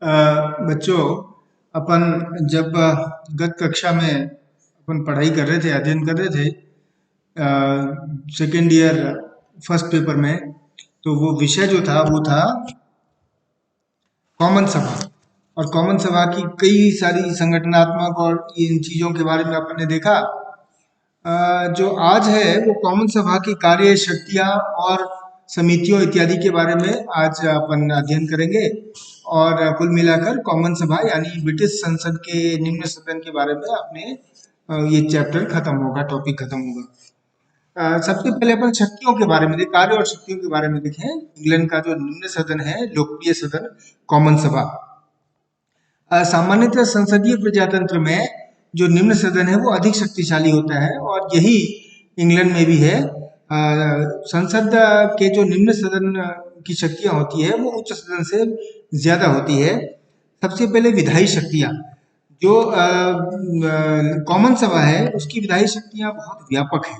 बच्चों, अपन जब गत कक्षा में अपन पढ़ाई कर रहे थे, अध्ययन कर रहे थे सेकेंड ईयर फर्स्ट पेपर में, तो वो विषय जो था वो था कॉमन सभा। और कॉमन सभा की कई सारी संगठनात्मक और इन चीज़ों के बारे में अपन ने देखा। जो आज है वो कॉमन सभा की कार्य शक्तियाँ और समितियों इत्यादि के बारे में आज अपन अध्ययन करेंगे। और कुल मिलाकर कॉमन सभा यानी ब्रिटिश संसद के निम्न सदन के बारे में अपने ये चैप्टर खत्म होगा, टॉपिक खत्म होगा। सबसे पहले अपन शक्तियों के बारे में देखें, कार्य और शक्तियों के बारे में देखें। इंग्लैंड का जो निम्न सदन है, लोकप्रिय सदन कॉमन सभा। सामान्यतः संसदीय प्रजातंत्र में जो निम्न सदन है वो अधिक शक्तिशाली होता है, और यही इंग्लैंड में भी है। संसद के जो निम्न सदन की शक्तियां होती है वो उच्च सदन से ज्यादा होती है। सबसे पहले विधायी शक्तियां, जो कॉमन सभा है उसकी विधायी शक्तियां बहुत व्यापक है।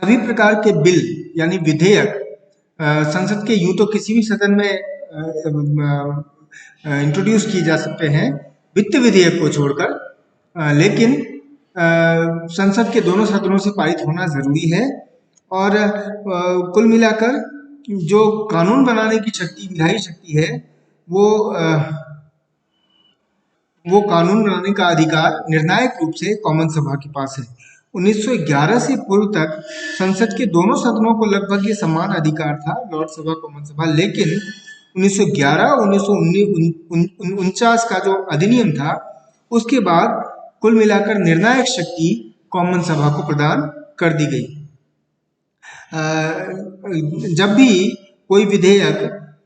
सभी प्रकार के बिल यानी विधेयक संसद के यूं तो किसी भी सदन में इंट्रोड्यूस किए जा सकते हैं, वित्त विधेयक को छोड़कर, लेकिन संसद के दोनों सदनों से पारित होना जरूरी है। और कुल मिलाकर जो कानून बनाने की शक्ति, विधायी शक्ति है, वो कानून बनाने का अधिकार निर्णायक रूप से कॉमन सभा के पास है। 1911 से पूर्व तक संसद के दोनों सदनों को लगभग ये समान अधिकार था, लॉर्ड सभा, कॉमन सभा। लेकिन 1911 1949 का जो अधिनियम था, उसके बाद कुल मिलाकर निर्णायक शक्ति कॉमन सभा को प्रदान कर दी गई। जब भी कोई विधेयक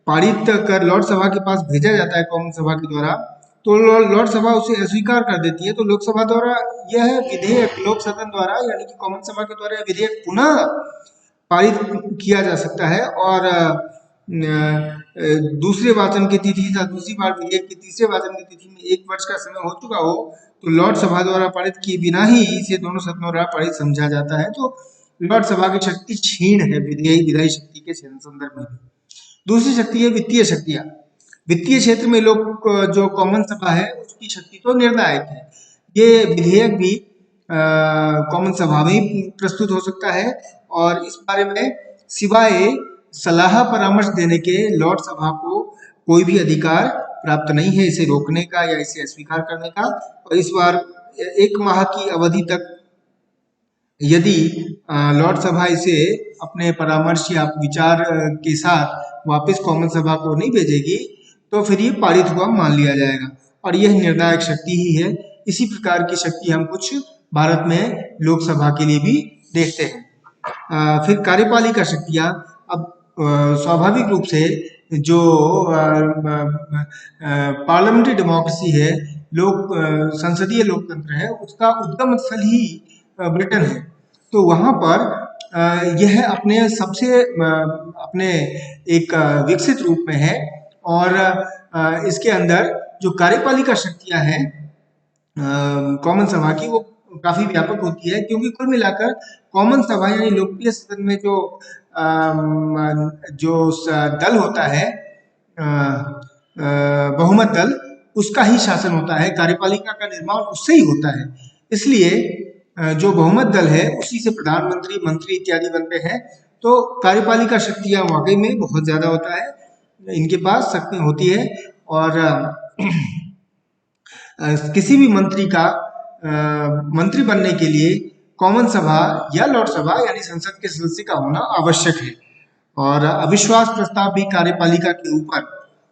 पारित कर लॉर्ड सभा के पास भेजा जाता है कॉमन सभा के द्वारा, तो लॉर्ड सभा उसे अस्वीकार कर देती है। तो लोकसभा द्वारा यह विधेयक, लोक सदन द्वारा यानी कि कॉमन सभा के द्वारा यह विधेयक पुनः पारित किया जा सकता है। और दूसरे वाचन की तिथि या दूसरी बार विधेयक की तीसरे वाचन की तिथि में 1 वर्ष का समय हो चुका हो, तो लॉर्ड सभा द्वारा पारित किए बिना ही इसे दोनों सदनों द्वारा पारित समझा जाता है। तो लॉर्ड सभा की शक्ति क्षीण है विधायी शक्ति के संदर्भ में। दूसरी शक्ति है वित्तीय शक्तियां। वित्तीय क्षेत्र में लोग जो कॉमन सभा है उसकी शक्ति तो निर्णायक है। ये विधेयक भी कॉमन सभा में प्रस्तुत हो सकता है, और इस बारे में सिवाय सलाह परामर्श देने के लॉर्ड सभा को कोई भी अधिकार प्राप्त नहीं है इसे रोकने का या इसे अस्वीकार करने का। और इस बार 1 माह की अवधि तक यदि लॉर्ड सभा इसे अपने परामर्श या विचार के साथ वापस कॉमन सभा को नहीं भेजेगी, तो फिर ये पारित हुआ मान लिया जाएगा, और यह निर्णायक शक्ति ही है। इसी प्रकार की शक्ति हम कुछ भारत में लोकसभा के लिए भी देखते हैं। फिर कार्यपालिका शक्तियां। अब स्वाभाविक रूप से जो पार्लियामेंट्री डेमोक्रेसी है, संसदीय लोकतंत्र है, उसका उद्गम स्थल ही ब्रिटेन है। तो वहां पर यह अपने एक विकसित रूप में है, और इसके अंदर जो कार्यपालिका शक्तियां हैं कॉमन सभा की, वो काफी व्यापक होती है। क्योंकि कुल मिलाकर कॉमन सभा यानी लोकप्रिय सदन में जो दल होता है, बहुमत दल, उसका ही शासन होता है। कार्यपालिका का निर्माण उससे ही होता है। इसलिए जो बहुमत दल है उसी से प्रधानमंत्री, मंत्री इत्यादि बनते हैं। तो कार्यपालिका शक्तियां वाकई में बहुत ज्यादा होता है, इनके पास शक्ति होती है। और किसी भी मंत्री का मंत्री बनने के लिए कॉमन सभा या लॉर्ड सभा यानी संसद के सदस्य का होना आवश्यक है। और अविश्वास प्रस्ताव भी कार्यपालिका के ऊपर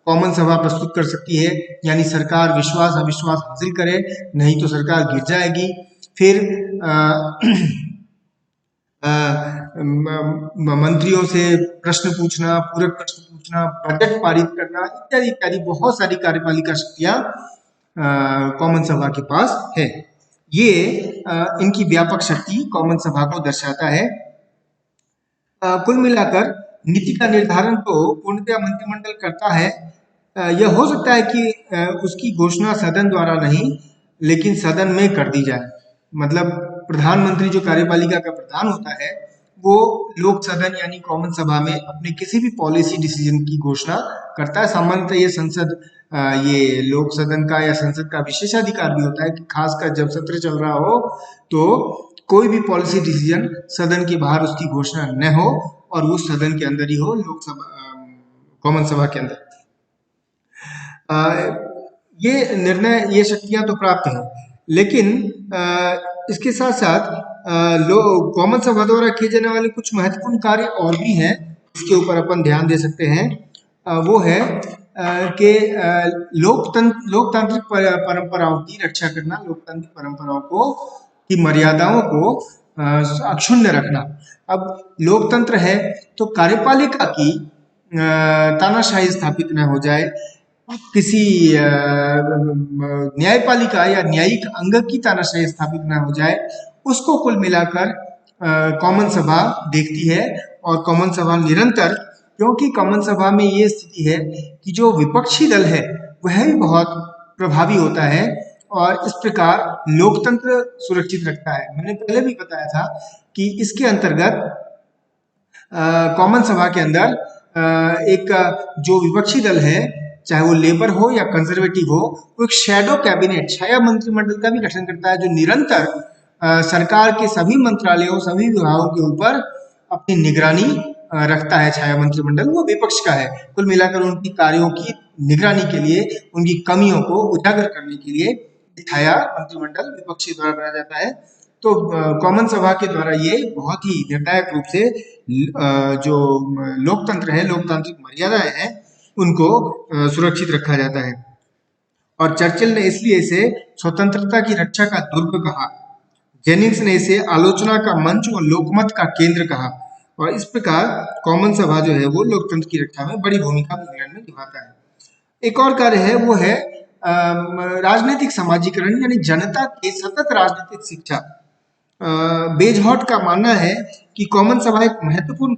कॉमन सभा प्रस्तुत कर सकती है, यानी सरकार विश्वास अविश्वास हासिल करे, नहीं तो सरकार गिर जाएगी। फिर मंत्रियों से प्रश्न पूछना, पूरक प्रश्न पूछना, बजट पारित करना इत्यादि इत्यादि बहुत सारी कार्यपालिका शक्तियां कॉमन सभा के पास है। ये इनकी व्यापक शक्ति कॉमन सभा को दर्शाता है। कुल मिलाकर नीति का निर्धारण तो पूर्णतः मंत्रिमंडल करता है। यह हो सकता है कि उसकी घोषणा सदन द्वारा नहीं, लेकिन सदन में कर दी जाए। मतलब प्रधानमंत्री जो कार्यपालिका का प्रधान होता है, वो लोक सदन यानी कॉमन सभा में अपने किसी भी पॉलिसी डिसीजन की घोषणा करता है। सामान्यतः ये संसद ये लोक सदन का या संसद का विशेषाधिकार भी होता है कि खासकर जब सत्र चल रहा हो तो कोई भी पॉलिसी डिसीजन सदन के बाहर उसकी घोषणा न हो और वो सदन के अंदर ही हो, लोकसभा कॉमन सभा के अंदर। ये निर्णय, ये शक्तियां तो प्राप्त हैं, लेकिन इसके साथ साथ कॉमन सभा द्वारा किए जाने वाले कुछ महत्वपूर्ण कार्य और भी हैं, इसके ऊपर अपन ध्यान दे सकते हैं। वो है कि लोकतांत्रिक परंपराओं की रक्षा करना, लोकतांत्रिक परंपराओं को की मर्यादाओं को अक्षुण्ण रखना। अब लोकतंत्र है तो कार्यपालिका की तानाशाही स्थापित न हो जाए, किसी न्यायपालिका या न्यायिक अंग की तानाशाही स्थापित न हो जाए, उसको कुल मिलाकर कॉमन सभा देखती है। और कॉमन सभा निरंतर, क्योंकि कॉमन सभा में ये स्थिति है कि जो विपक्षी दल है वह भी बहुत प्रभावी होता है और इस प्रकार लोकतंत्र सुरक्षित रखता है। मैंने पहले भी बताया था कि इसके अंतर्गत कॉमन सभा के अंदर एक जो विपक्षी दल है, चाहे वो लेबर हो या कंजर्वेटिव हो, वो एक शैडो कैबिनेट, छाया मंत्रिमंडल का भी गठन करता है, जो निरंतर सरकार के सभी मंत्रालयों, सभी विभागों के ऊपर अपनी निगरानी रखता है। छाया मंत्रिमंडल वो विपक्ष का है। कुल मिलाकर उनकी कार्यों की निगरानी के लिए, उनकी कमियों को उजागर करने के लिए छाया मंत्रिमंडल विपक्षी द्वारा बनाया जाता है। तो कॉमन सभा के द्वारा ये बहुत ही निर्णायक रूप से जो लोकतंत्र है, लोकतांत्रिक मर्यादाएं हैं, उनको सुरक्षित रखा जाता है। और चर्चिल ने इसलिए इसे स्वतंत्रता की रक्षा का दुर्ग कहा, जेनिंग्स ने इसे आलोचना का मंच और लोकमत का केंद्र कहा। और इस प्रकार कॉमन सभा जो है वो लोकतंत्र की रक्षा में बड़ी भूमिका इंग्लैंड में निभाता है। एक और कार्य है, वो है राजनीतिक समाजीकरण, यानी जनता के सतत राजनीतिक शिक्षा। बेजहॉट का मानना है कि कॉमन सभा एक महत्वपूर्ण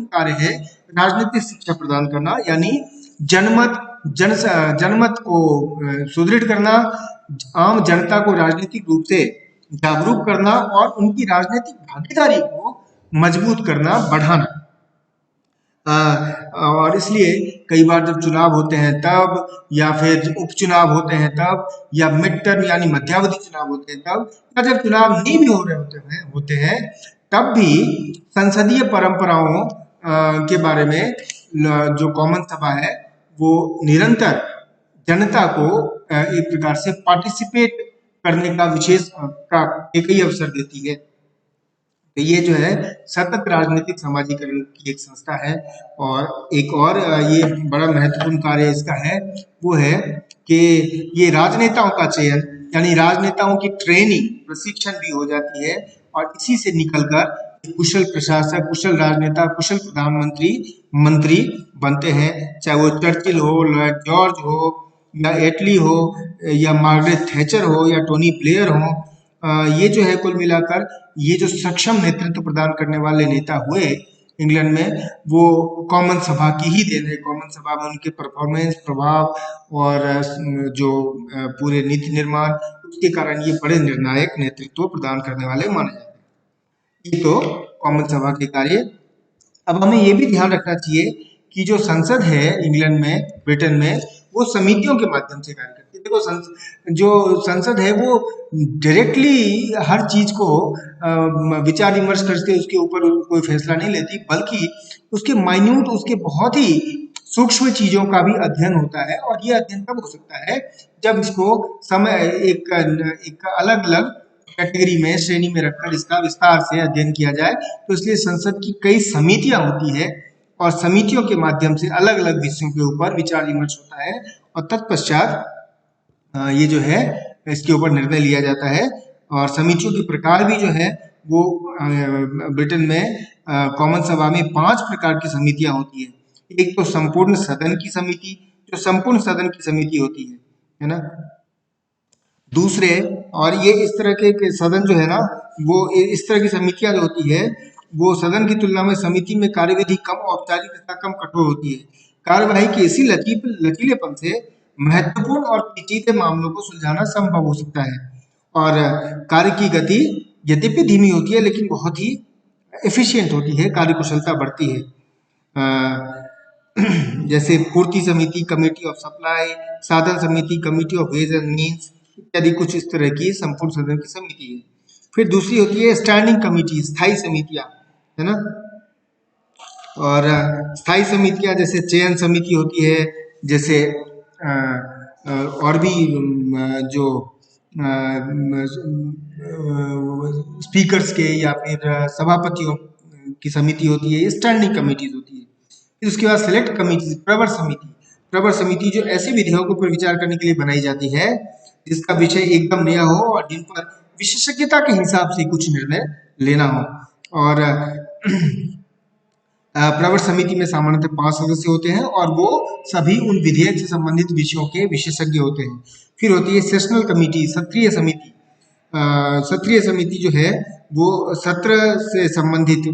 कार्य है राजनीतिक शिक्षा प्रदान करना, यानी जनमत को सुदृढ़ करना, आम जनता को राजनीतिक रूप से जागरूक करना और उनकी राजनीतिक भागीदारी को मजबूत करना, बढ़ाना। और इसलिए कई बार जब चुनाव होते हैं तब, या फिर उपचुनाव होते हैं तब, या मिड टर्म यानी मध्यावधि चुनाव होते हैं तब, या जब चुनाव नहीं भी हो रहे होते हैं तब भी संसदीय परंपराओं के बारे में जो कॉमन सभा है वो निरंतर जनता को एक प्रकार से पार्टिसिपेट करने का विशेष एक ही अवसर देती है। तो ये जो है सतत राजनीतिक समाजीकरण की एक संस्था है। और एक और ये बड़ा महत्वपूर्ण कार्य इसका है, वो है कि ये राजनेताओं का चयन, यानी राजनेताओं की ट्रेनिंग, प्रशिक्षण भी हो जाती है। और इसी से निकलकर कुशल प्रशासक, कुशल राजनेता, कुशल प्रधानमंत्री, मंत्री बनते हैं। चाहे वो चर्चिल हो, लॉर्ड जॉर्ज हो, या एटली हो, या मार्गरेट थैचर हो, या टोनी ब्लेयर हो, ये जो है कुल मिलाकर ये जो सक्षम नेतृत्व प्रदान करने वाले नेता हुए इंग्लैंड में, वो कॉमन सभा की ही देन है। कॉमन सभा में उनके परफॉर्मेंस, प्रभाव और जो पूरे नीति निर्माण, उसके कारण ये बड़े निर्णायक नेतृत्व प्रदान करने वाले माने जाते हैं। ये तो कॉमन सभा के कार्य। अब हमें ये भी ध्यान रखना चाहिए कि जो संसद है इंग्लैंड में, ब्रिटेन में, वो समितियों के माध्यम से कार्य करती है। देखो जो संसद है वो डायरेक्टली हर चीज को विचार विमर्श करके उसके ऊपर कोई फैसला नहीं लेती, बल्कि उसके माइन्यूट, उसके बहुत ही सूक्ष्म चीजों का भी अध्ययन होता है। और ये अध्ययन तब हो सकता है जब इसको समय एक अलग अलग कैटेगरी में, श्रेणी में रखकर इसका विस्तार से अध्ययन किया जाए। तो इसलिए संसद की कई समितियां होती है और समितियों के माध्यम से अलग अलग विषयों के ऊपर विचार विमर्श होता है और तत्पश्चात ये जो है इसके ऊपर निर्णय लिया जाता है। और समितियों के प्रकार भी जो है वो ब्रिटेन में कॉमन सभा में 5 प्रकार की समितियां होती है। एक तो संपूर्ण सदन की समिति, जो संपूर्ण सदन की समिति होती है ना। दूसरे, और ये इस तरह के सदन जो है ना, वो इस तरह की समितियां जो होती है वो सदन की तुलना में समिति में कार्यविधि कम औपचारिक तथा कम कठोर होती है। कार्यवाही के इसी लचीलेपन से महत्वपूर्ण और पेचीदे मामलों को सुलझाना संभव हो सकता है। और कार्य की गति यद्यपि धीमी होती है लेकिन बहुत ही एफिशिएंट होती है, कार्यकुशलता बढ़ती है। अ, जैसे पूर्ति समिति, कमेटी ऑफ सप्लाई, साधन समिति, committee of ways and means इत्यादि कुछ इस तरह की संपूर्ण सदन की समिति है। फिर दूसरी होती है स्टैंडिंग कमिटी, स्थायी समितियां, है ना। और स्थायी समितियां जैसे चयन समिति होती है, जैसे और भी जो स्पीकर्स के या फिर सभापतियों की समिति होती है, स्टैंडिंग कमिटीज होती है। फिर उसके बाद सेलेक्ट कमिटी, प्रवर समिति। प्रवर समिति जो ऐसे विधेयकों पर विचार करने के लिए बनाई जाती है जिसका विषय एकदम नया हो और जिन पर विशेषज्ञता के हिसाब से कुछ निर्णय लेना हो। और प्रवर समिति में सामान्यतः 5 सदस्य होते हैं और वो सभी उन विधेयक से संबंधित विषयों के विशेषज्ञ होते हैं। फिर होती है सेशनल कमिटी, सत्रीय समिति। सत्रीय समिति जो है वो सत्र से संबंधित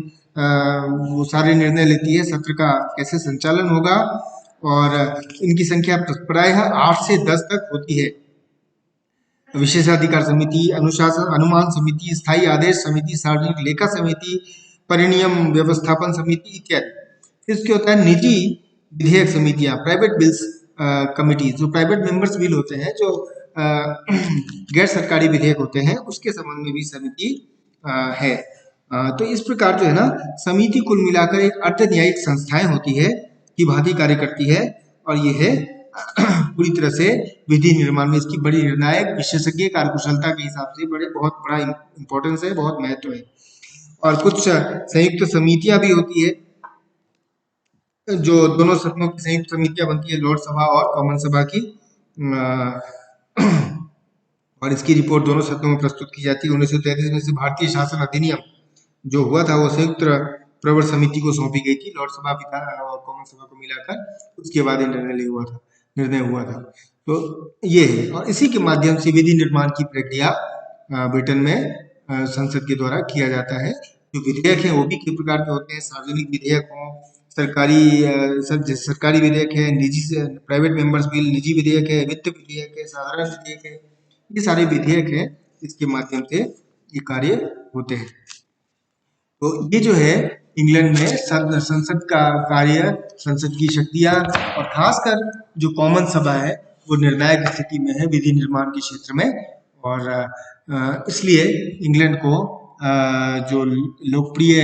वो सारे निर्णय लेती है, सत्र का कैसे संचालन होगा, और इनकी संख्या प्रायः 8 से 10 तक होती है। विशेषाधिकार समिति, अनुशासन अनुमान समिति, स्थायी आदेश समिति, सार्वजनिक लेखा समिति, परिनियम व्यवस्थापन समिति इत्यादि। इसके होता है निजी विधेयक समितियां, प्राइवेट बिल्स कमिटी, जो प्राइवेट मेंबर्स बिल होते हैं, जो गैर सरकारी विधेयक होते हैं, उसके संबंध में भी समिति है। तो इस प्रकार जो है ना, समिति कुल मिलाकर एक अर्ध न्यायिक संस्थाएं होती है की भांति कार्य करती है, और ये है पूरी तरह से विधि निर्माण में इसकी बड़ी निर्णायक विशेषज्ञ कार्यकुशलता के हिसाब से बहुत बड़ा इंपॉर्टेंस है, बहुत महत्व है। और कुछ संयुक्त समितियां भी होती है, जो दोनों सदनों की संयुक्त समितियां बनती है, लॉर्ड सभा और कॉमन सभा की, और इसकी रिपोर्ट दोनों सदनों में प्रस्तुत की जाती है। 1933 में से भारतीय शासन अधिनियम जो हुआ था वो संयुक्त प्रवर समिति को सौंपी गई थी, लॉर्ड सभा और कॉमन सभा को मिलाकर, उसके बाद ये निर्णय हुआ था। तो ये है, और इसी के माध्यम से विधि निर्माण की प्रक्रिया ब्रिटेन में संसद के द्वारा किया जाता है। जो विधेयक है वो भी कई प्रकार के होते हैं, सार्वजनिक विधेयक हो, सरकारी विधेयक है, निजी प्राइवेट मेंबर्स बिल निजी विधेयक है, वित्त विधेयक है, साधारण विधेयक है, ये सारे विधेयक है, इसके माध्यम से ये कार्य होते हैं। तो ये जो है इंग्लैंड में संसद का कार्य, संसद की शक्तियां, और खासकर जो कॉमन सभा है वो निर्णायक स्थिति में है विधि निर्माण के क्षेत्र में। और इसलिए इंग्लैंड को जो लोकप्रिय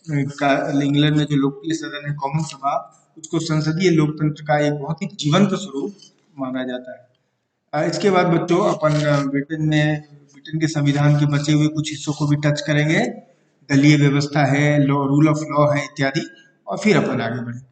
इंग्लैंड में जो लोकप्रिय सदन है कॉमन सभा, उसको संसदीय लोकतंत्र का एक बहुत ही जीवंत स्वरूप माना जाता है। इसके बाद बच्चों अपन ब्रिटेन के संविधान के बचे हुए कुछ हिस्सों को भी टच करेंगे, दलीय व्यवस्था है, रूल ऑफ लॉ है इत्यादि, और फिर अपन आगे बढ़ेंगे।